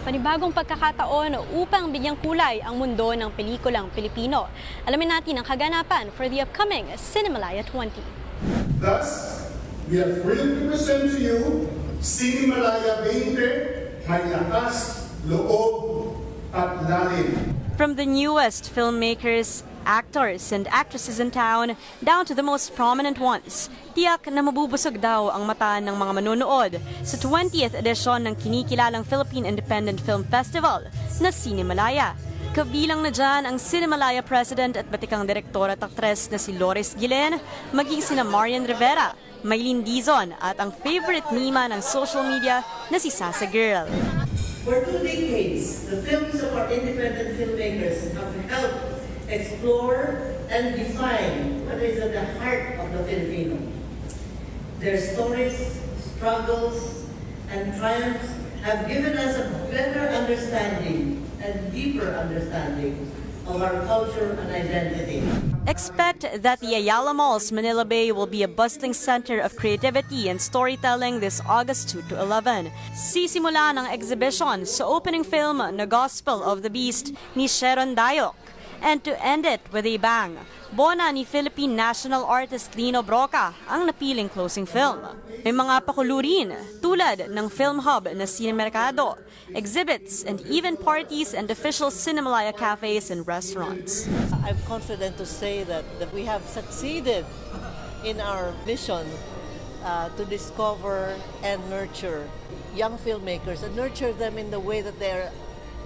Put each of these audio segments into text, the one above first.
panibagong pagkakataon upang bigyang kulay ang mundo ng pelikulang Pilipino. Alamin natin ang kaganapan for the upcoming Cinemalaya 20. Thus, we are thrilled to present to you Cinemalaya 20, May Lakas, Loob at Lalim. From the newest filmmakers, actors and actresses in town down to the most prominent ones, tiyak na mabubusog daw ang mata ng mga manonood sa 20th edition ng kinikilalang Philippine Independent Film Festival na Cinemalaya. Kabilang na dyan ang Cinemalaya President at batikang direktor at aktres na si Loris Guillen, maging sina Marian Rivera, Maylene Dizon at ang favorite nima ng social media na si Sasa Girl. For 2 decades, the films of our independent filmmakers have helped explore and define what is at the heart of the Filipino. Their stories, struggles, and triumphs have given us a better understanding and deeper understanding of our culture and identity. Expect that the Ayala Mall's Manila Bay will be a bustling center of creativity and storytelling this August 2 to 11. Sisimulan ang exhibition sa opening film na Gospel of the Beast ni Sharon Dayok. And to end it with a bang, bona ni Philippine national artist Lino Broca ang napiling closing film. May mga pakulurin tulad ng Film Hub na Cinemercado, exhibits and even parties and official Cinemalaya cafes and restaurants. I'm confident to say that we have succeeded in our mission to discover and nurture young filmmakers and nurture them in the way that they're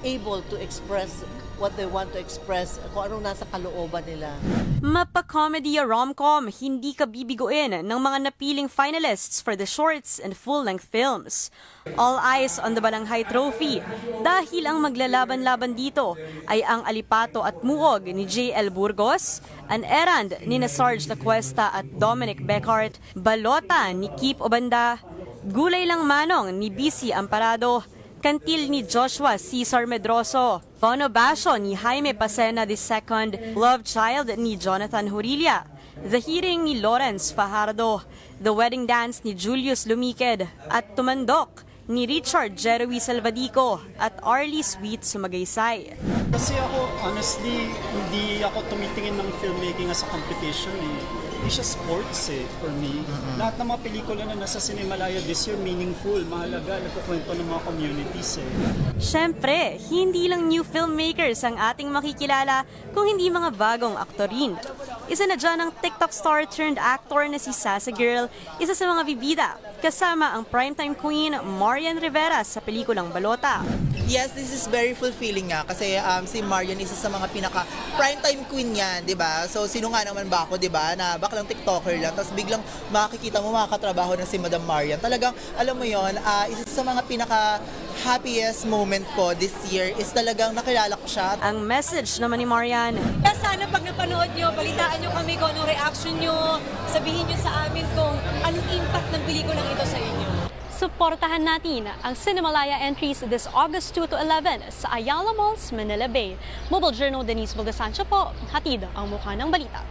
able to express what they want to express, kung anong nasa kalooban nila. Mapa-comedy o rom-com, hindi ka bibiguin ng mga napiling finalists for the shorts and full-length films. All eyes on the Balanghay Trophy dahil ang maglalaban-laban dito ay ang Alipato at Muog ni J.L. Burgos, An Errand ni Sarge Lacuesta at Dominic Beckhart, Balota ni Kip Obanda, Gulay Lang Manong ni BC Amparado, Kantil ni Joshua Cesar Medroso, Bono Basho ni Jaime Pacena II, Love Child ni Jonathan Hurilla, The Hearing ni Lawrence Fajardo, The Wedding Dance ni Julius Lumiked, at Tumandok ni Richard Jeroy Salvadico at Arlie Sweet Sumagaysay. Kasi ako, honestly, hindi ako tumitingin ng filmmaking as a competition eh. Hindi siya sports eh, for me. Lahat ng mga pelikula na nasa Cinemalaya this year, meaningful, mahalaga, nagkukwento ng mga communities eh. Siyempre, hindi lang new filmmakers ang ating makikilala kung hindi mga bagong aktorin. Isa na dyan ang TikTok star turned actor na si Sasa Girl, isa sa mga bibida, kasama ang primetime queen Marian Rivera sa pelikulang Balota. Yes, this is very fulfilling nga kasi si Marian isa sa mga pinaka primetime queen yan, 'di ba? So sino nga naman ba ako, 'di ba? Na baklang TikToker lang tapos biglang makikita mo makakatrabaho na si Madam Marian. Talagang alam mo 'yon, isa sa mga pinaka happiest moment ko this year is talagang nakilala ko siya. Ang message naman ni Marian, sana pag napanood nyo, balitaan nyo kami kung anong reaction nyo, sabihin nyo sa amin kung anong impact ng pelikulang ito sa inyo. suportahan natin ang Cinemalaya entries this August 2 to 11 sa Ayala Malls, Manila Bay. Mobile Journal Denise Valdesancho po, hatid ang mukha ng balita.